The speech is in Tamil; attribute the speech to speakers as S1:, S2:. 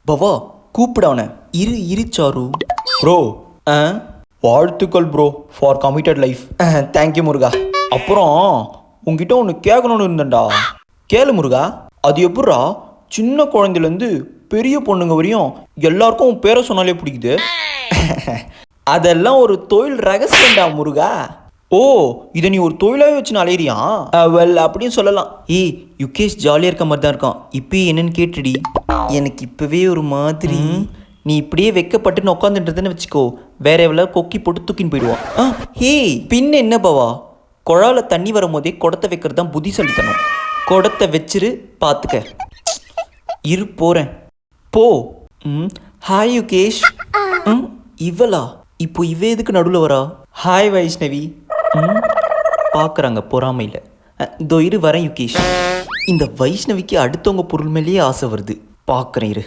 S1: பவா கூப்பிடவன இரு சாரு. ப்ரோ வாழ்த்துக்கள் bro for committed life. Thank you Muruga. அப்புறம் உங்ககிட்ட ஒன்று கேட்கணும்னு இருந்தேன்டா. கேளு முருகா. அது எப்பட்றா சின்ன குழந்தையிலேருந்து பெரிய பொண்ணுங்க வரையும் எல்லாருக்கும் உன் பேரை சொன்னாலே பிடிக்குது? அதெல்லாம் ஒரு தொழில் ரகசியம்டா முருகா. ஓ, இதை நீ ஒரு தொழிலாகவே வச்சு அலையிறியா? வெல் அப்படின்னு சொல்லலாம். ஏய் யுகேஷ் ஜாலியாக இருக்க மாதிரி தான் இருக்கான். இப்போ என்னன்னு கேட்டுடி. எனக்கு இப்போவே ஒரு மாதிரி. நீ இப்படியே வெக்கப்பட்டு உட்காந்துன்றதுன்னு வச்சுக்கோ, வேற எவ்வளோ கொக்கி போட்டு தூக்கின்னு போயிடுவான். ஹே பின்ன என்ன பவா, குழால தண்ணி வரும் போதே குடத்தை வைக்கிறது தான் புத்திசாலித்தனம். குடத்தை வச்சிரு பார்த்துக்க. இரு போகிறேன் போ. ஹாய் யுகேஷ். இவளா இப்போ இவ எதுக்கு நடுவில் வரா? ஹாய் வைஷ்ணவி. பார்க்குறாங்க பொறாமையில். இதோ இரு வரேன் யுகேஷ். இந்த வைஷ்ணவிக்கு அடுத்தவங்க பொருள் மேலேயே ஆசை வருது. பார்க்குறேன் இரு.